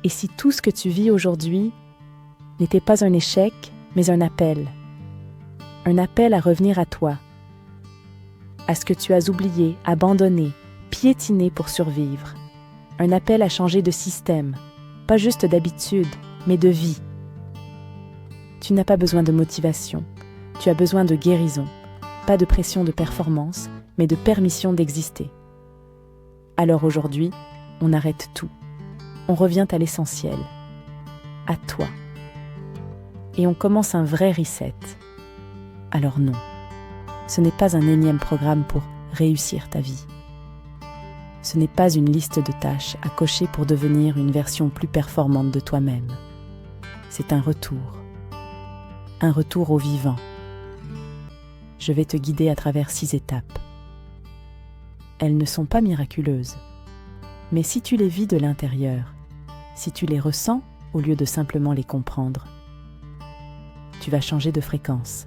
Et si tout ce que tu vis aujourd'hui n'était pas un échec, mais un appel à revenir à toi, à ce que tu as oublié, abandonné, piétiné pour survivre, un appel à changer de système, pas juste d'habitude, mais de vie. Tu n'as pas besoin de motivation, tu as besoin de guérison, pas de pression de performance, mais de permission d'exister. Alors aujourd'hui, on arrête tout. On revient à l'essentiel, à toi. Et on commence un vrai reset. Alors non, ce n'est pas un énième programme pour réussir ta vie. Ce n'est pas une liste de tâches à cocher pour devenir une version plus performante de toi-même. C'est un retour au vivant. Je vais te guider à travers 6 étapes. Elles ne sont pas miraculeuses, mais si tu les vis de l'intérieur, si tu les ressens au lieu de simplement les comprendre, tu vas changer de fréquence,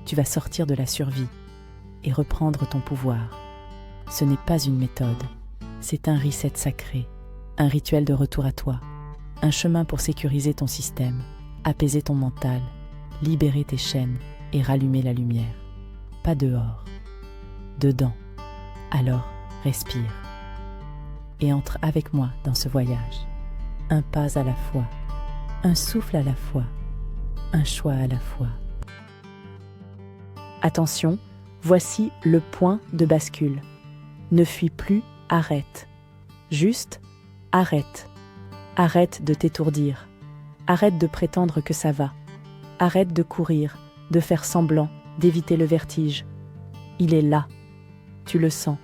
tu vas sortir de la survie et reprendre ton pouvoir. Ce n'est pas une méthode, c'est un reset sacré, un rituel de retour à toi, un chemin pour sécuriser ton système, apaiser ton mental, libérer tes chaînes et rallumer la lumière. Pas dehors, dedans. Alors, respire et entre avec moi dans ce voyage. Un pas à la fois, un souffle à la fois, un choix à la fois. Attention, voici le point de bascule. Ne fuis plus, arrête. Juste, arrête. Arrête de t'étourdir. Arrête de prétendre que ça va. Arrête de courir, de faire semblant, d'éviter le vertige. Il est là. Tu le sens.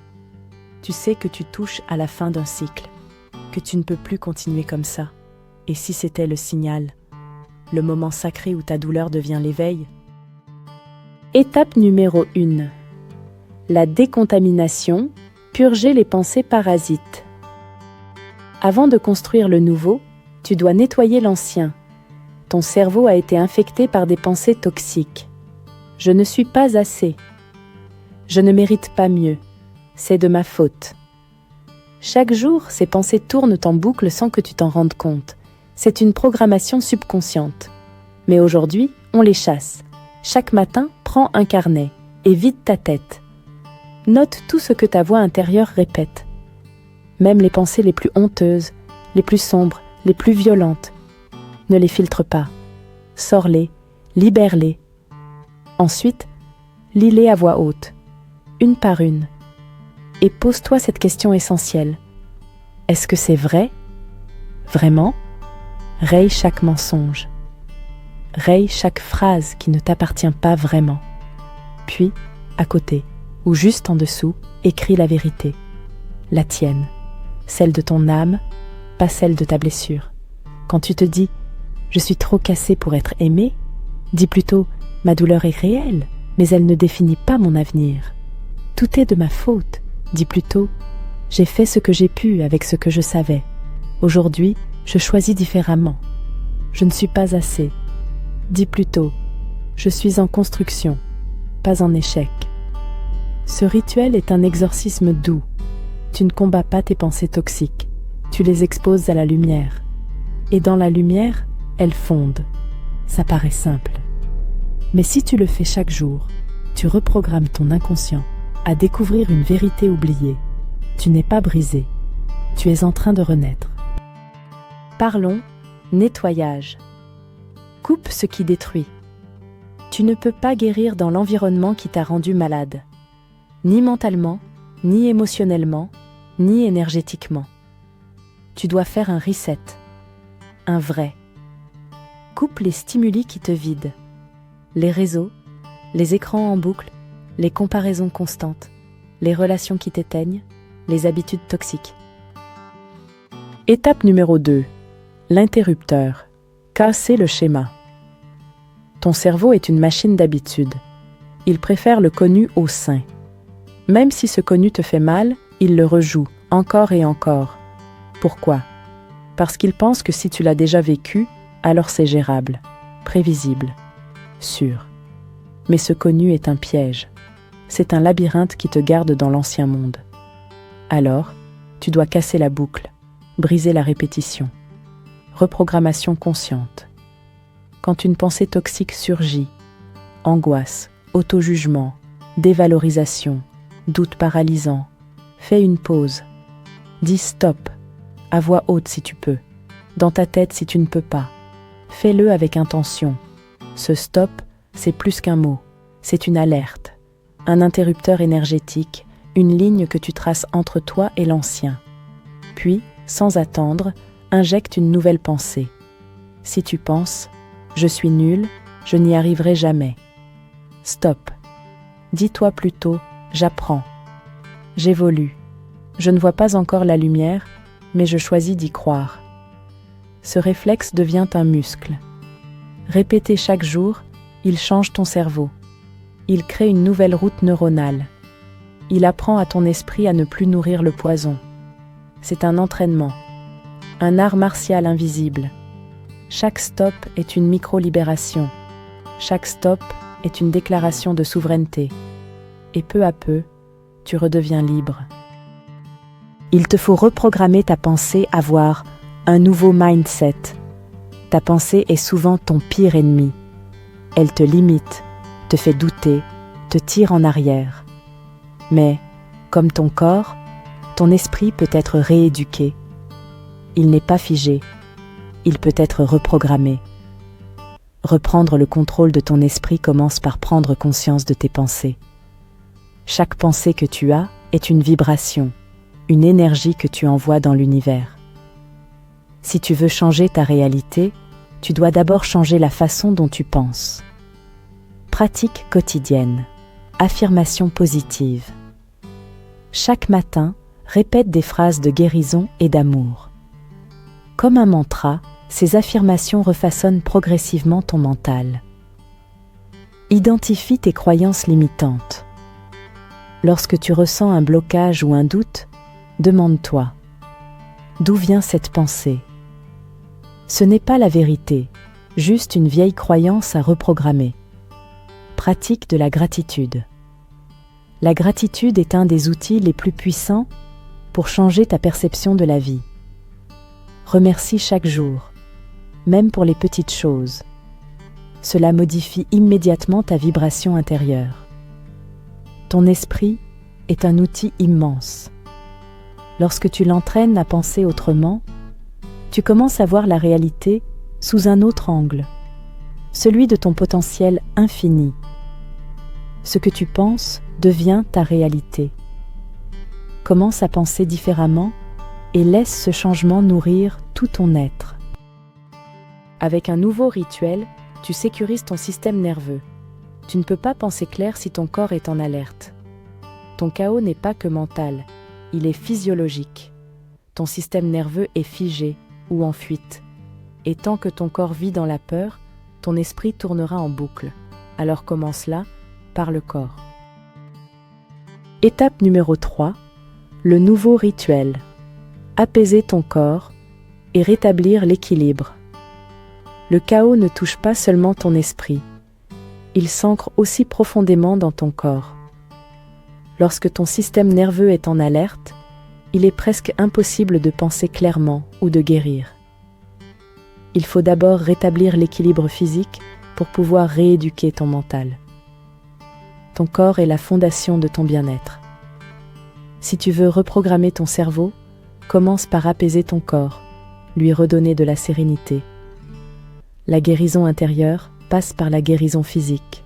Tu sais que tu touches à la fin d'un cycle, que tu ne peux plus continuer comme ça. Et si c'était le signal, le moment sacré où ta douleur devient l'éveil? Étape numéro 1. La décontamination, purger les pensées parasites. Avant de construire le nouveau, tu dois nettoyer l'ancien. Ton cerveau a été infecté par des pensées toxiques. Je ne suis pas assez. Je ne mérite pas mieux. C'est de ma faute. Chaque jour, ces pensées tournent en boucle sans que tu t'en rendes compte. C'est une programmation subconsciente. Mais aujourd'hui, on les chasse. Chaque matin, prends un carnet et vide ta tête. Note tout ce que ta voix intérieure répète. Même les pensées les plus honteuses, les plus sombres, les plus violentes. Ne les filtre pas. Sors-les, libère-les. Ensuite, lis-les à voix haute, une par une. Et pose-toi cette question essentielle. Est-ce que c'est vrai? Vraiment? Raye chaque mensonge. Raye chaque phrase qui ne t'appartient pas vraiment. Puis, à côté, ou juste en dessous, écris la vérité. La tienne. Celle de ton âme, pas celle de ta blessure. Quand tu te dis « Je suis trop cassé pour être aimé », dis plutôt « Ma douleur est réelle, mais elle ne définit pas mon avenir. Tout est de ma faute ». Dis plutôt « J'ai fait ce que j'ai pu avec ce que je savais. Aujourd'hui, je choisis différemment. Je ne suis pas assez. » Dis plutôt « Je suis en construction, pas en échec. » Ce rituel est un exorcisme doux. Tu ne combats pas tes pensées toxiques. Tu les exposes à la lumière. Et dans la lumière, elles fondent. Ça paraît simple. Mais si tu le fais chaque jour, tu reprogrammes ton inconscient à découvrir une vérité oubliée. Tu n'es pas brisé. Tu es en train de renaître. Parlons nettoyage. Coupe ce qui détruit. Tu ne peux pas guérir dans l'environnement qui t'a rendu malade. Ni mentalement, ni émotionnellement, ni énergétiquement. Tu dois faire un reset. Un vrai. Coupe les stimuli qui te vident. Les réseaux, les écrans en boucle, les comparaisons constantes, les relations qui t'éteignent, les habitudes toxiques. Étape numéro 2. L'interrupteur. Casser le schéma. Ton cerveau est une machine d'habitude. Il préfère le connu au sain. Même si ce connu te fait mal, il le rejoue encore et encore. Pourquoi? Parce qu'il pense que si tu l'as déjà vécu, alors c'est gérable, prévisible, sûr. Mais ce connu est un piège. C'est un labyrinthe qui te garde dans l'ancien monde. Alors, tu dois casser la boucle, briser la répétition. reprogrammation consciente. Quand une pensée toxique surgit, angoisse, auto-jugement, dévalorisation, doute paralysant, fais une pause. Dis stop, à voix haute si tu peux, dans ta tête si tu ne peux pas. Fais-le avec intention. Ce stop, c'est plus qu'un mot, c'est une alerte, un interrupteur énergétique, une ligne que tu traces entre toi et l'ancien. Puis, sans attendre, injecte une nouvelle pensée. Si tu penses « je suis nul, je n'y arriverai jamais », stop. Dis-toi plutôt « j'apprends, j'évolue, je ne vois pas encore la lumière, mais je choisis d'y croire ». Ce réflexe devient un muscle. Répété chaque jour, il change ton cerveau. Il crée une nouvelle route neuronale. Il apprend à ton esprit à ne plus nourrir le poison. C'est un entraînement, un art martial invisible. Chaque stop est une micro-libération. Chaque stop est une déclaration de souveraineté. Et peu à peu, tu redeviens libre. Il te faut reprogrammer ta pensée à avoir un nouveau mindset. Ta pensée est souvent ton pire ennemi. Elle te limite, te fait douter, te tire en arrière. Mais, comme ton corps, ton esprit peut être rééduqué. Il n'est pas figé. Il peut être reprogrammé. Reprendre le contrôle de ton esprit commence par prendre conscience de tes pensées. Chaque pensée que tu as est une vibration, une énergie que tu envoies dans l'univers. Si tu veux changer ta réalité, tu dois d'abord changer la façon dont tu penses. Pratique quotidienne. Affirmation positive. Chaque matin, répète des phrases de guérison et d'amour. Comme un mantra, ces affirmations refaçonnent progressivement ton mental. Identifie tes croyances limitantes. Lorsque tu ressens un blocage ou un doute, demande-toi « D'où vient cette pensée ?» Ce n'est pas la vérité, juste une vieille croyance à reprogrammer. Pratique de la gratitude. La gratitude est un des outils les plus puissants pour changer ta perception de la vie. Remercie chaque jour, même pour les petites choses. Cela modifie immédiatement ta vibration intérieure. Ton esprit est un outil immense. Lorsque tu l'entraînes à penser autrement, tu commences à voir la réalité sous un autre angle, celui de ton potentiel infini. Ce que tu penses devient ta réalité. Commence à penser différemment et laisse ce changement nourrir tout ton être. Avec un nouveau rituel, tu sécurises ton système nerveux. Tu ne peux pas penser clair si ton corps est en alerte. Ton chaos n'est pas que mental, il est physiologique. Ton système nerveux est figé ou en fuite. Et tant que ton corps vit dans la peur, ton esprit tournera en boucle. Alors commence là, par le corps. Étape numéro 3, le nouveau rituel. Apaiser ton corps et rétablir l'équilibre. Le chaos ne touche pas seulement ton esprit, il s'ancre aussi profondément dans ton corps. Lorsque ton système nerveux est en alerte, il est presque impossible de penser clairement ou de guérir. Il faut d'abord rétablir l'équilibre physique pour pouvoir rééduquer ton mental. Ton corps est la fondation de ton bien-être. Si tu veux reprogrammer ton cerveau, commence par apaiser ton corps, lui redonner de la sérénité. La guérison intérieure passe par la guérison physique.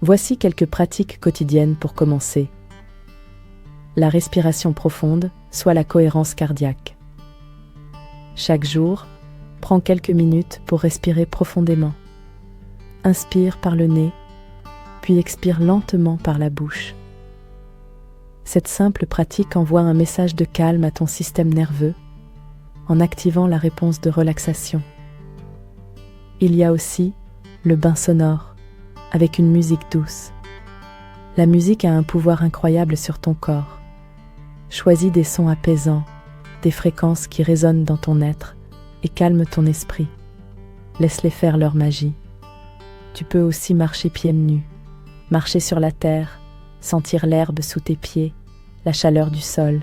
Voici quelques pratiques quotidiennes pour commencer. La respiration profonde, soit la cohérence cardiaque. Chaque jour, prends quelques minutes pour respirer profondément. Inspire par le nez, puis expire lentement par la bouche. Cette simple pratique envoie un message de calme à ton système nerveux en activant la réponse de relaxation. Il y a aussi le bain sonore, avec une musique douce. La musique a un pouvoir incroyable sur ton corps. Choisis des sons apaisants, des fréquences qui résonnent dans ton être et calment ton esprit. Laisse-les faire leur magie. Tu peux aussi marcher pieds nus, marcher sur la terre, sentir l'herbe sous tes pieds, la chaleur du sol.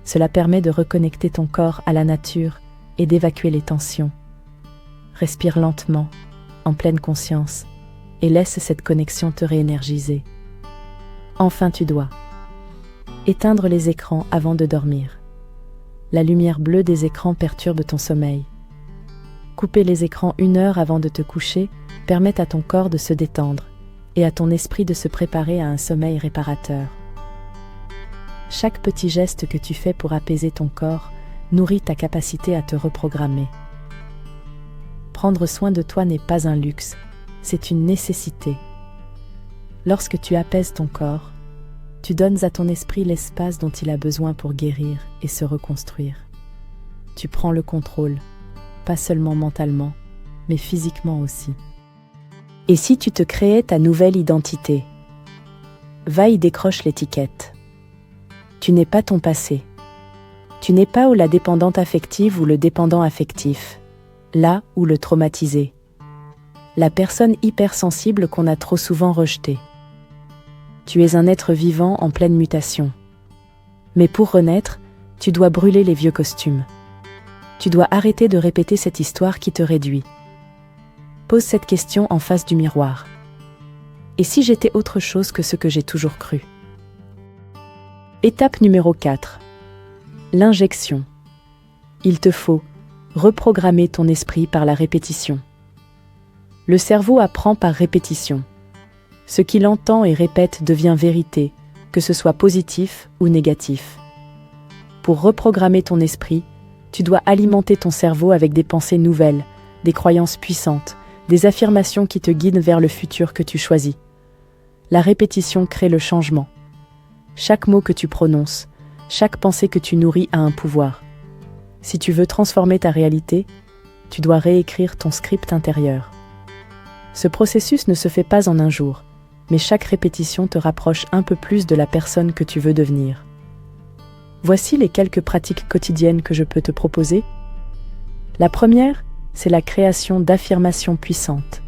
Cela permet de reconnecter ton corps à la nature et d'évacuer les tensions. Respire lentement, en pleine conscience, et laisse cette connexion te réénergiser. Enfin, tu dois éteindre les écrans avant de dormir. La lumière bleue des écrans perturbe ton sommeil. Couper les écrans 1 heure avant de te coucher permet à ton corps de se détendre et à ton esprit de se préparer à un sommeil réparateur. Chaque petit geste que tu fais pour apaiser ton corps nourrit ta capacité à te reprogrammer. Prendre soin de toi n'est pas un luxe, c'est une nécessité. Lorsque tu apaises ton corps, tu donnes à ton esprit l'espace dont il a besoin pour guérir et se reconstruire. Tu prends le contrôle, pas seulement mentalement, mais physiquement aussi. Et si tu te créais ta nouvelle identité? Va y décroche l'étiquette. Tu n'es pas ton passé. Tu n'es pas ou la dépendante affective ou le dépendant affectif, là ou le traumatisé. La personne hypersensible qu'on a trop souvent rejetée. Tu es un être vivant en pleine mutation. Mais pour renaître, tu dois brûler les vieux costumes. Tu dois arrêter de répéter cette histoire qui te réduit. Pose cette question en face du miroir. Et si j'étais autre chose que ce que j'ai toujours cru? Étape numéro 4. L'injection. Il te faut reprogrammer ton esprit par la répétition. Le cerveau apprend par répétition. Ce qu'il entend et répète devient vérité, que ce soit positif ou négatif. Pour reprogrammer ton esprit, tu dois alimenter ton cerveau avec des pensées nouvelles, des croyances puissantes, des affirmations qui te guident vers le futur que tu choisis. La répétition crée le changement. Chaque mot que tu prononces, chaque pensée que tu nourris a un pouvoir. Si tu veux transformer ta réalité, tu dois réécrire ton script intérieur. Ce processus ne se fait pas en un jour, mais chaque répétition te rapproche un peu plus de la personne que tu veux devenir. Voici les quelques pratiques quotidiennes que je peux te proposer. La première, c'est la création d'affirmations puissantes.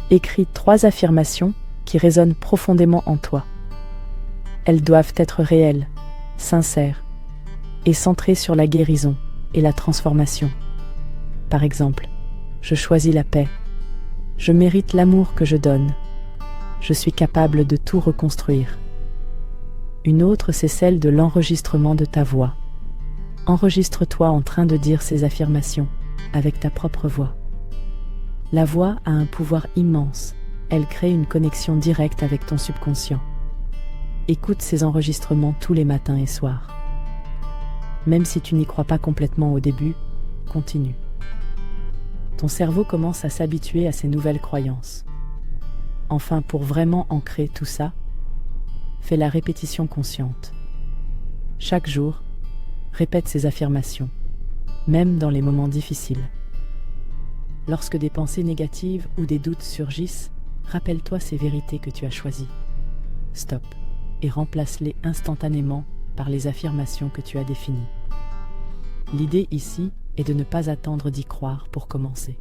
Écris 3 affirmations qui résonnent profondément en toi. Elles doivent être réelles, sincères et centrées sur la guérison et la transformation. Par exemple, je choisis la paix. Je mérite l'amour que je donne. Je suis capable de tout reconstruire. Une autre, c'est celle de l'enregistrement de ta voix. Enregistre-toi en train de dire ces affirmations, avec ta propre voix. La voix a un pouvoir immense. Elle crée une connexion directe avec ton subconscient. Écoute ces enregistrements tous les matins et soirs. Même si tu n'y crois pas complètement au début, continue. Ton cerveau commence à s'habituer à ces nouvelles croyances. Enfin, pour vraiment ancrer tout ça, fais la répétition consciente. Chaque jour, répète ces affirmations, même dans les moments difficiles. Lorsque des pensées négatives ou des doutes surgissent, rappelle-toi ces vérités que tu as choisies. Stop et remplace-les instantanément par les affirmations que tu as définies. L'idée ici est de ne pas attendre d'y croire pour commencer.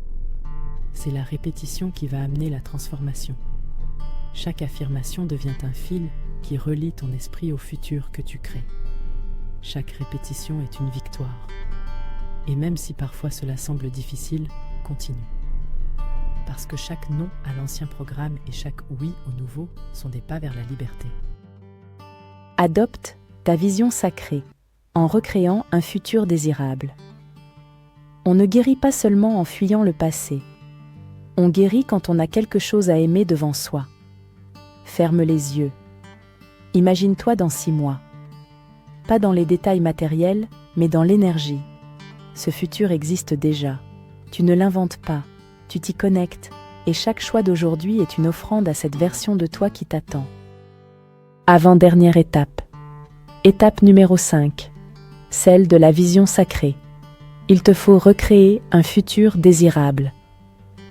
C'est la répétition qui va amener la transformation. Chaque affirmation devient un fil qui relie ton esprit au futur que tu crées. Chaque répétition est une victoire. Et même si parfois cela semble difficile, continue. Parce que chaque non à l'ancien programme et chaque oui au nouveau sont des pas vers la liberté. Adopte ta vision sacrée en recréant un futur désirable. On ne guérit pas seulement en fuyant le passé. On guérit quand on a quelque chose à aimer devant soi. Ferme les yeux. Imagine-toi dans 6 mois. Pas dans les détails matériels, mais dans l'énergie. Ce futur existe déjà. Tu ne l'inventes pas, tu t'y connectes, et chaque choix d'aujourd'hui est une offrande à cette version de toi qui t'attend. Avant-dernière étape. Étape numéro 5. Celle de la vision sacrée. Il te faut recréer un futur désirable.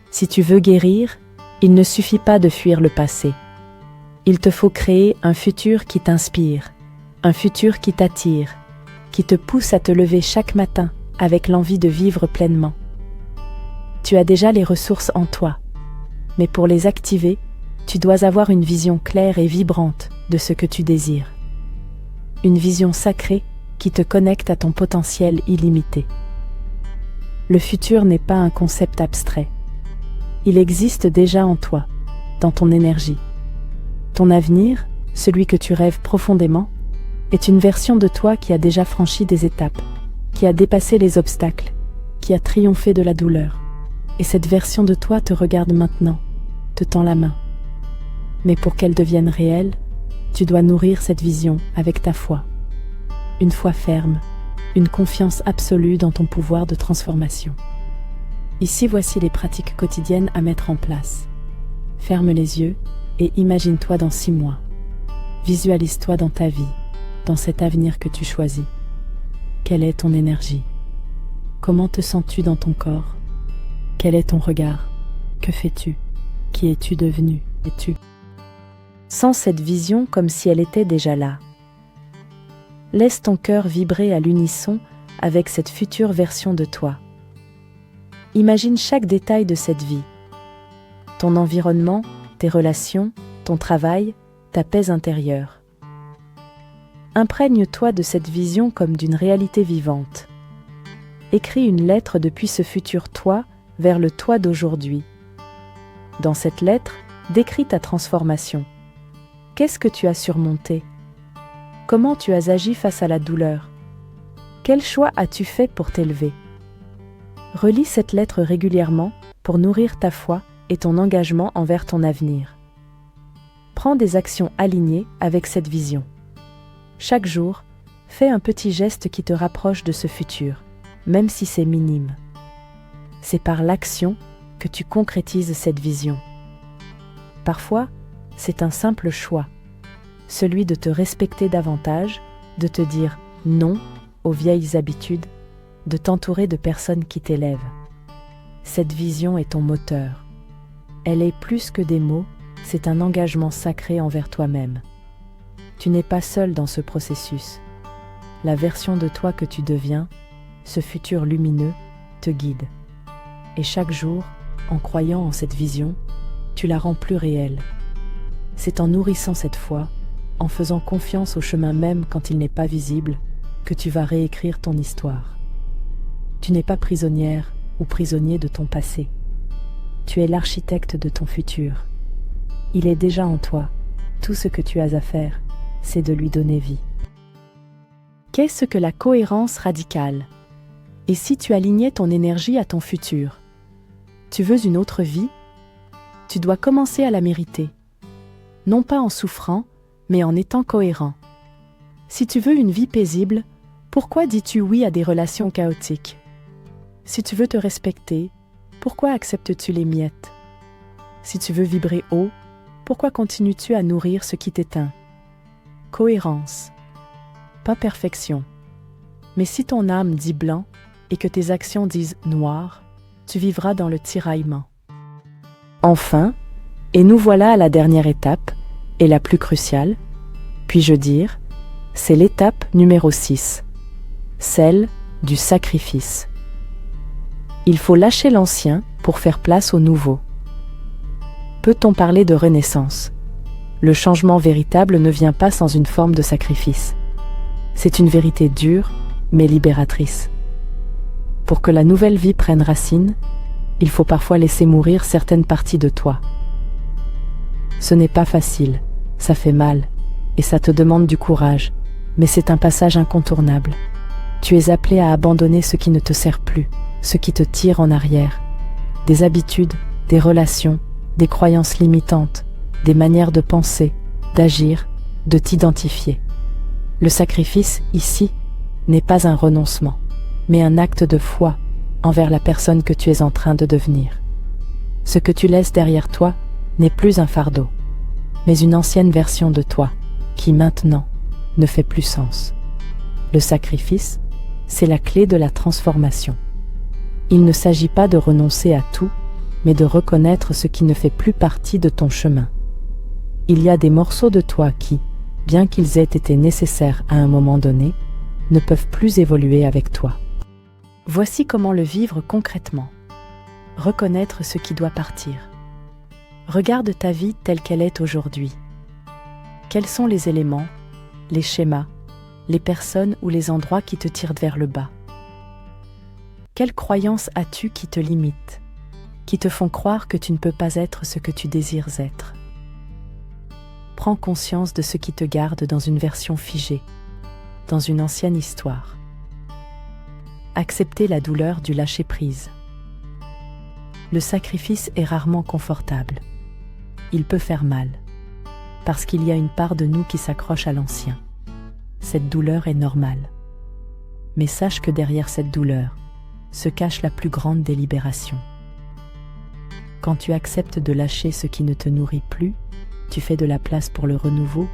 Si tu veux guérir, il ne suffit pas de fuir le passé. Il te faut créer un futur qui t'inspire, un futur qui t'attire, qui te pousse à te lever chaque matin avec l'envie de vivre pleinement. Tu as déjà les ressources en toi, mais pour les activer, tu dois avoir une vision claire et vibrante de ce que tu désires. Une vision sacrée qui te connecte à ton potentiel illimité. Le futur n'est pas un concept abstrait. Il existe déjà en toi, dans ton énergie. Ton avenir, celui que tu rêves profondément, est une version de toi qui a déjà franchi des étapes, qui a dépassé les obstacles, qui a triomphé de la douleur. Et cette version de toi te regarde maintenant, te tend la main. Mais pour qu'elle devienne réelle, tu dois nourrir cette vision avec ta foi. Une foi ferme, une confiance absolue dans ton pouvoir de transformation. Ici, voici les pratiques quotidiennes à mettre en place. Ferme les yeux et imagine-toi dans 6 mois. Visualise-toi dans ta vie, dans cet avenir que tu choisis. Quelle est ton énergie? Comment te sens-tu dans ton corps? Quel est ton regard? Que fais-tu? Qui es-tu devenu? Es-tu? Sens cette vision comme si elle était déjà là. Laisse ton cœur vibrer à l'unisson avec cette future version de toi. Imagine chaque détail de cette vie. Ton environnement, tes relations, ton travail, ta paix intérieure. Imprègne-toi de cette vision comme d'une réalité vivante. Écris une lettre depuis ce futur toi vers le toi d'aujourd'hui. Dans cette lettre, décris ta transformation. Qu'est-ce que tu as surmonté? Comment tu as agi face à la douleur? Quel choix as-tu fait pour t'élever? Relis cette lettre régulièrement pour nourrir ta foi et ton engagement envers ton avenir. Prends des actions alignées avec cette vision. Chaque jour, fais un petit geste qui te rapproche de ce futur, même si c'est minime. C'est par l'action que tu concrétises cette vision. Parfois, c'est un simple choix, celui de te respecter davantage, de te dire non aux vieilles habitudes, de t'entourer de personnes qui t'élèvent. Cette vision est ton moteur. Elle est plus que des mots, c'est un engagement sacré envers toi-même. Tu n'es pas seul dans ce processus. La version de toi que tu deviens, ce futur lumineux, te guide. Et chaque jour, en croyant en cette vision, tu la rends plus réelle. C'est en nourrissant cette foi, en faisant confiance au chemin même quand il n'est pas visible, que tu vas réécrire ton histoire. Tu n'es pas prisonnière ou prisonnier de ton passé. Tu es l'architecte de ton futur. Il est déjà en toi. Tout ce que tu as à faire, c'est de lui donner vie. Qu'est-ce que la cohérence radicale? Et si tu alignais ton énergie à ton futur? Tu veux une autre vie? Tu dois commencer à la mériter. Non pas en souffrant, mais en étant cohérent. Si tu veux une vie paisible, pourquoi dis-tu oui à des relations chaotiques? Si tu veux te respecter, pourquoi acceptes-tu les miettes? Si tu veux vibrer haut, pourquoi continues-tu à nourrir ce qui t'éteint? Cohérence. Pas perfection. Mais si ton âme dit blanc et que tes actions disent noir, tu vivras dans le tiraillement. Enfin, et nous voilà à la dernière étape, et la plus cruciale, puis-je dire, c'est l'étape numéro 6, celle du sacrifice. Il faut lâcher l'ancien pour faire place au nouveau. Peut-on parler de renaissance? Le changement véritable ne vient pas sans une forme de sacrifice. C'est une vérité dure, mais libératrice. Pour que la nouvelle vie prenne racine, il faut parfois laisser mourir certaines parties de toi. Ce n'est pas facile, ça fait mal, et ça te demande du courage, mais c'est un passage incontournable. Tu es appelé à abandonner ce qui ne te sert plus, ce qui te tire en arrière. Des habitudes, des relations, des croyances limitantes, des manières de penser, d'agir, de t'identifier. Le sacrifice, ici, n'est pas un renoncement, mais un acte de foi envers la personne que tu es en train de devenir. Ce que tu laisses derrière toi n'est plus un fardeau, mais une ancienne version de toi qui, maintenant, ne fait plus sens. Le sacrifice, c'est la clé de la transformation. Il ne s'agit pas de renoncer à tout, mais de reconnaître ce qui ne fait plus partie de ton chemin. Il y a des morceaux de toi qui, bien qu'ils aient été nécessaires à un moment donné, ne peuvent plus évoluer avec toi. Voici comment le vivre concrètement. Reconnaître ce qui doit partir. Regarde ta vie telle qu'elle est aujourd'hui. Quels sont les éléments, les schémas, les personnes ou les endroits qui te tirent vers le bas? Quelles croyances as-tu qui te limitent, qui te font croire que tu ne peux pas être ce que tu désires être? Prends conscience de ce qui te garde dans une version figée, dans une ancienne histoire. Accepter la douleur du lâcher-prise. Le sacrifice est rarement confortable. Il peut faire mal, parce qu'il y a une part de nous qui s'accroche à l'ancien. Cette douleur est normale. Mais sache que derrière cette douleur se cache la plus grande des libérations. Quand tu acceptes de lâcher ce qui ne te nourrit plus, tu fais de la place pour le renouveau.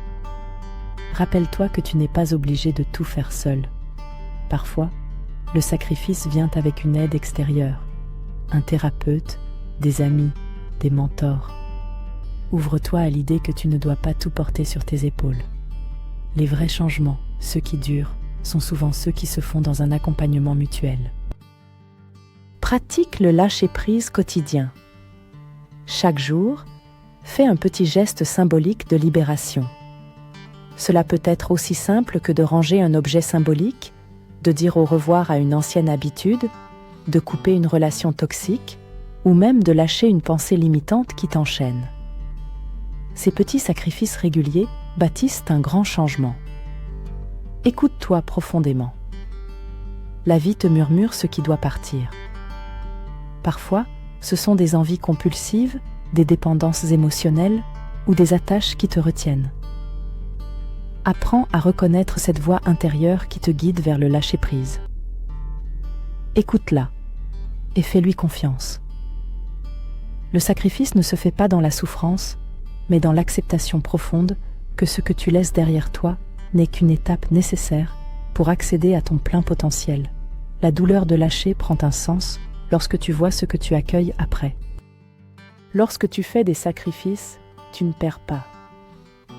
Rappelle-toi que tu n'es pas obligé de tout faire seul. Parfois, le sacrifice vient avec une aide extérieure, un thérapeute, des amis, des mentors. Ouvre-toi à l'idée que tu ne dois pas tout porter sur tes épaules. Les vrais changements, ceux qui durent, sont souvent ceux qui se font dans un accompagnement mutuel. Pratique le lâcher-prise quotidien. Chaque jour, fais un petit geste symbolique de libération. Cela peut être aussi simple que de ranger un objet symbolique, de dire au revoir à une ancienne habitude, de couper une relation toxique, ou même de lâcher une pensée limitante qui t'enchaîne. Ces petits sacrifices réguliers bâtissent un grand changement. Écoute-toi profondément. La vie te murmure ce qui doit partir. Parfois, ce sont des envies compulsives, des dépendances émotionnelles ou des attaches qui te retiennent. Apprends à reconnaître cette voix intérieure qui te guide vers le lâcher-prise. Écoute-la et fais-lui confiance. Le sacrifice ne se fait pas dans la souffrance, mais dans l'acceptation profonde que ce que tu laisses derrière toi n'est qu'une étape nécessaire pour accéder à ton plein potentiel. La douleur de lâcher prend un sens lorsque tu vois ce que tu accueilles après. Lorsque tu fais des sacrifices, tu ne perds pas.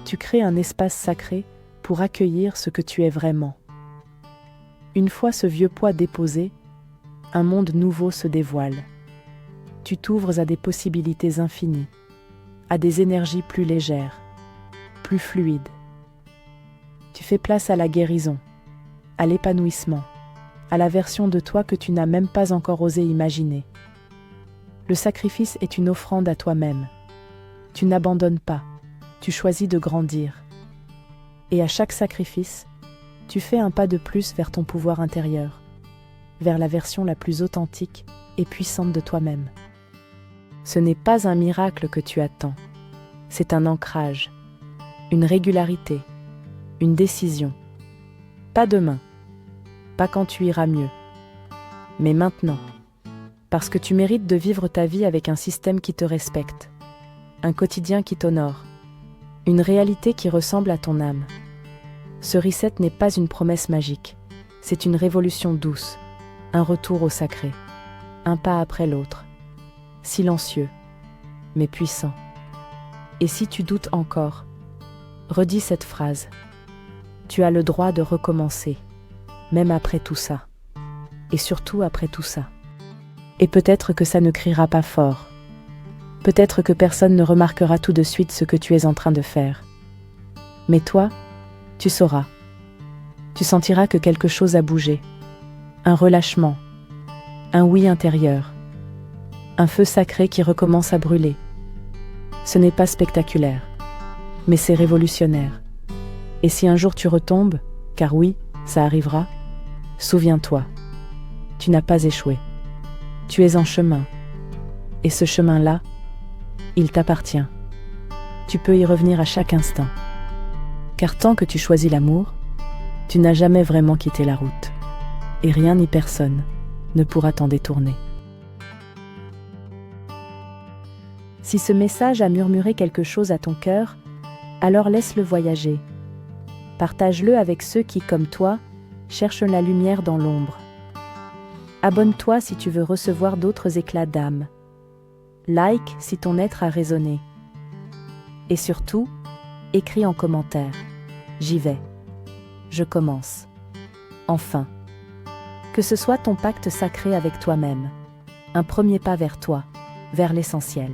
Tu crées un espace sacré pour accueillir ce que tu es vraiment. Une fois ce vieux poids déposé, un monde nouveau se dévoile. Tu t'ouvres à des possibilités infinies, à des énergies plus légères, plus fluides. Tu fais place à la guérison, à l'épanouissement, à la version de toi que tu n'as même pas encore osé imaginer. Le sacrifice est une offrande à toi-même. Tu n'abandonnes pas, tu choisis de grandir. Et à chaque sacrifice, tu fais un pas de plus vers ton pouvoir intérieur, vers la version la plus authentique et puissante de toi-même. Ce n'est pas un miracle que tu attends, c'est un ancrage, une régularité, une décision. Pas demain, pas quand tu iras mieux, mais maintenant, parce que tu mérites de vivre ta vie avec un système qui te respecte, un quotidien qui t'honore, une réalité qui ressemble à ton âme. Ce reset n'est pas une promesse magique, c'est une révolution douce, un retour au sacré, un pas après l'autre, silencieux, mais puissant. Et si tu doutes encore, redis cette phrase. Tu as le droit de recommencer, même après tout ça, et surtout après tout ça. Et peut-être que ça ne criera pas fort. Peut-être que personne ne remarquera tout de suite ce que tu es en train de faire. Mais toi, tu sauras. Tu sentiras que quelque chose a bougé. Un relâchement. Un oui intérieur. Un feu sacré qui recommence à brûler. Ce n'est pas spectaculaire, mais c'est révolutionnaire. Et si un jour tu retombes, car oui, ça arrivera, souviens-toi, tu n'as pas échoué. Tu es en chemin. Et ce chemin-là, il t'appartient. Tu peux y revenir à chaque instant. Car tant que tu choisis l'amour, tu n'as jamais vraiment quitté la route. Et rien ni personne ne pourra t'en détourner. Si ce message a murmuré quelque chose à ton cœur, alors laisse-le voyager. Partage-le avec ceux qui, comme toi, cherchent la lumière dans l'ombre. Abonne-toi si tu veux recevoir d'autres éclats d'âme. Like si ton être a résonné. Et surtout, écris en commentaire. J'y vais. Je commence. Enfin. Que ce soit ton pacte sacré avec toi-même. Un premier pas vers toi, vers l'essentiel.